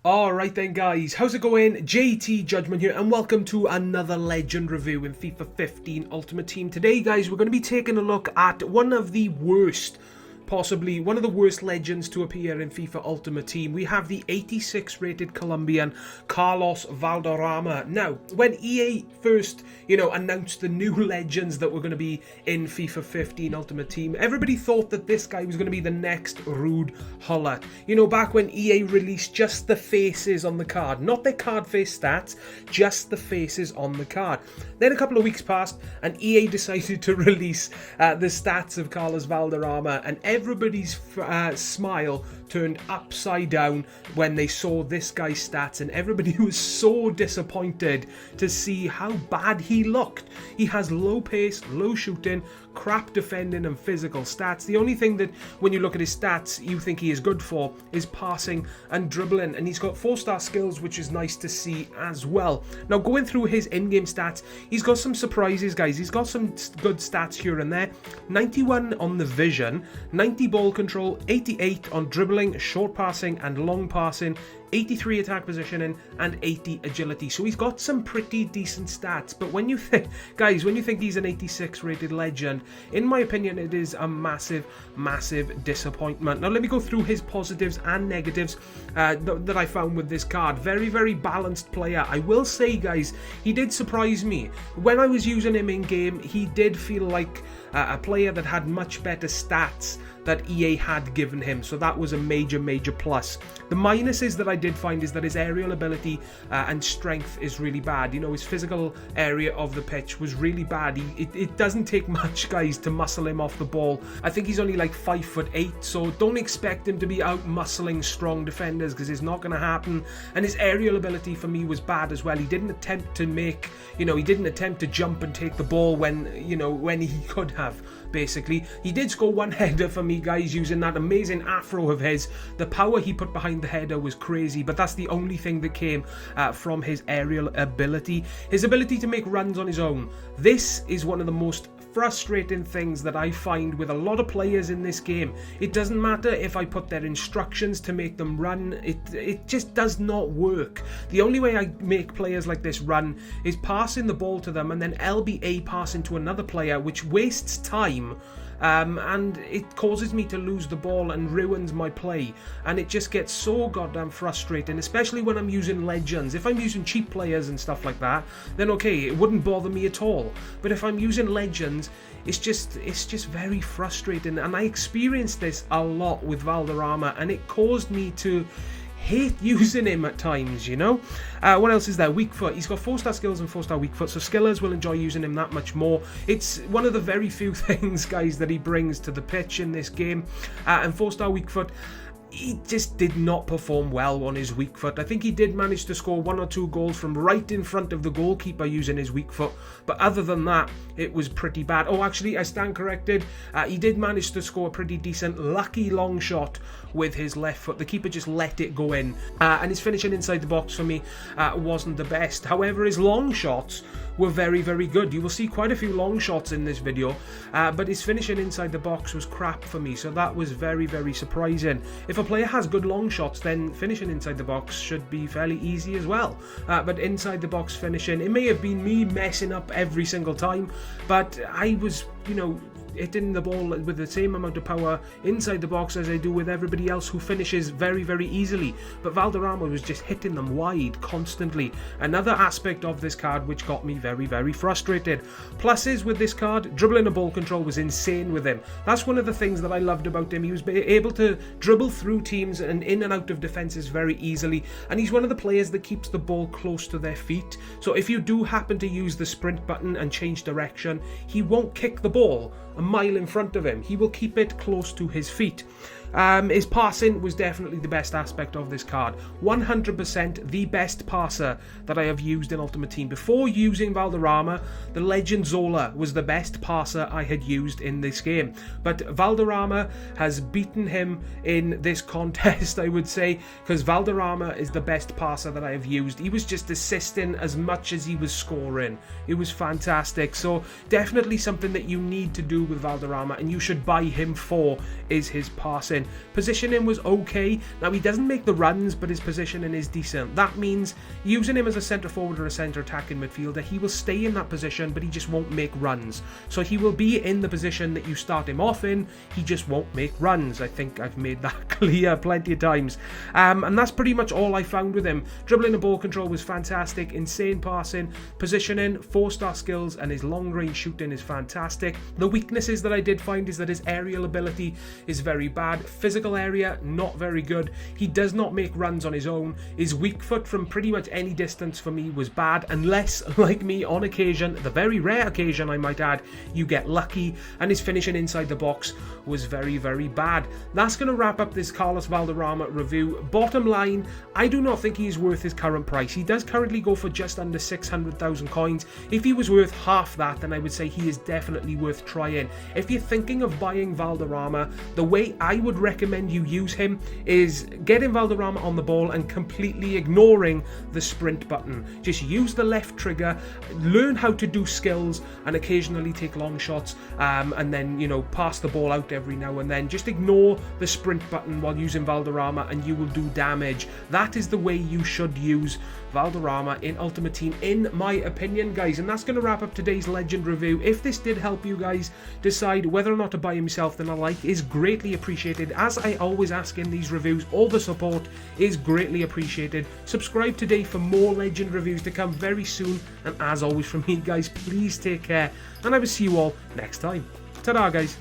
Alright then guys, how's it going? JTJudgment here and welcome to another legend review in FIFA 15 Ultimate Team. Today guys, we're going to be taking a look at one of the worst, possibly one of the worst legends to appear in FIFA Ultimate Team. We have the 86 rated Colombian Carlos Valderrama. Now, when EA first, announced the new legends that were going to be in FIFA 15 Ultimate Team, everybody thought that this guy was going to be the next Ruud Gullit. Back when EA released just the faces on the card, not their card face stats, just the faces on the card. Then a couple of weeks passed and EA decided to release the stats of Carlos Valderrama, and everybody's smile turned upside down when they saw this guy's stats, and everybody was so disappointed to see how bad he looked. He has low pace, low shooting, crap defending and physical stats. The only thing that when you look at his stats you think he is good for is passing and dribbling, and he's got 4-star skills, which is nice to see as well. Now, going through his in-game stats, he's got some surprises guys. He's got some good stats here and there. 91 on the vision, 90 ball control, 88 on dribbling, short passing and long passing, 83 attack positioning and 80 agility. So he's got some pretty decent stats, but when you think, guys, when you think he's an 86 rated legend, in my opinion it is a massive disappointment. Now let me go through his positives and negatives that I found with this card. Very balanced player. I will say guys, he did surprise me. When I was using him in game, he did feel like a player that had much better stats that EA had given him, so that was a major plus. The minuses that I did find is that his aerial ability and strength is really bad. His physical area of the pitch was really bad. It doesn't take much guys to muscle him off the ball. I think he's only like 5'8", so don't expect him to be out muscling strong defenders, because it's not going to happen. And his aerial ability for me was bad as well. He didn't attempt to make, he didn't attempt to jump and take the ball when he could have. Basically, he did score one header for me guys using that amazing afro of his. The power he put behind the header was crazy, but that's the only thing that came from his aerial ability. His ability to make runs on his own. This is one of the most frustrating things that I find with a lot of players in this game. It doesn't matter if I put their instructions to make them run, it just does not work. The only way I make players like this run is passing the ball to them and then LBA passing to another player, which wastes time. And it causes me to lose the ball and ruins my play, and it just gets so goddamn frustrating, especially when I'm using legends. If I'm using cheap players and stuff like that, then okay, it wouldn't bother me at all. But if I'm using legends, it's just very frustrating, and I experienced this a lot with Valderrama, and it caused me to hate using him at times, What else is there? Weak foot. He's got 4-star skills and 4-star weak foot, so skillers will enjoy using him that much more. It's one of the very few things, guys, that he brings to the pitch in this game. And 4-star weak foot, he just did not perform well on his weak foot. I think he did manage to score 1 or 2 goals from right in front of the goalkeeper using his weak foot, but other than that, it was pretty bad. Oh, actually, I stand corrected. He did manage to score a pretty decent lucky long shot with his left foot. The keeper just let it go in, and his finishing inside the box for me wasn't the best. However, his long shots were very good. You will see quite a few long shots in this video, but his finishing inside the box was crap for me, so that was very surprising. If a player has good long shots, then finishing inside the box should be fairly easy as well. But inside the box finishing, it may have been me messing up every single time, but I was, hitting the ball with the same amount of power inside the box as I do with everybody else who finishes very easily. But Valderrama was just hitting them wide constantly. Another aspect of this card which got me very frustrated. Pluses with this card: dribbling and ball control was insane with him. That's one of the things that I loved about him. He was able to dribble through teams and in and out of defenses very easily, and he's one of the players that keeps the ball close to their feet. So if you do happen to use the sprint button and change direction, he won't kick the ball a mile in front of him. He will keep it close to his feet. His passing was definitely the best aspect of this card. 100% the best passer that I have used in Ultimate Team. Before using Valderrama, the legend Zola was the best passer I had used in this game. But Valderrama has beaten him in this contest, I would say, because Valderrama is the best passer that I have used. He was just assisting as much as he was scoring. It was fantastic. So definitely something that you need to do with Valderrama, and you should buy him for, is his passing. positioning. Positioning was okay. Now, he doesn't make the runs, but his positioning is decent. That means using him as a centre forward or a centre attacking midfielder, he will stay in that position, but he just won't make runs. So he will be in the position that you start him off in, he just won't make runs. I think I've made that clear plenty of times. And that's pretty much all I found with him. Dribbling and ball control was fantastic, insane passing, positioning, 4-star skills, and his long range shooting is fantastic. The weaknesses that I did find is that his aerial ability is very bad. Physical area, not very good. He does not make runs on his own. His weak foot from pretty much any distance for me was bad, unless, like me, on occasion, the very rare occasion I might add, you get lucky, and his finishing inside the box was very, very bad. That's going to wrap up this Carlos Valderrama review. Bottom line, I do not think he is worth his current price. He does currently go for just under 600,000 coins. If he was worth half that, then I would say he is definitely worth trying. If you're thinking of buying Valderrama, the way I would recommend you use him is getting Valderrama on the ball and completely ignoring the sprint button. Just use the left trigger, learn how to do skills, and occasionally take long shots, and then, you know, pass the ball out every now and then. Just ignore the sprint button while using Valderrama and you will do damage. That is the way you should use Valderrama in Ultimate Team, in my opinion, guys. And that's going to wrap up today's Legend review. If this did help you guys decide whether or not to buy him yourself, then a like is greatly appreciated. As I always ask in these reviews, all the support is greatly appreciated. Subscribe today for more Legend reviews to come very soon. And as always from me, guys, please take care, and I will see you all next time. Ta-da, guys.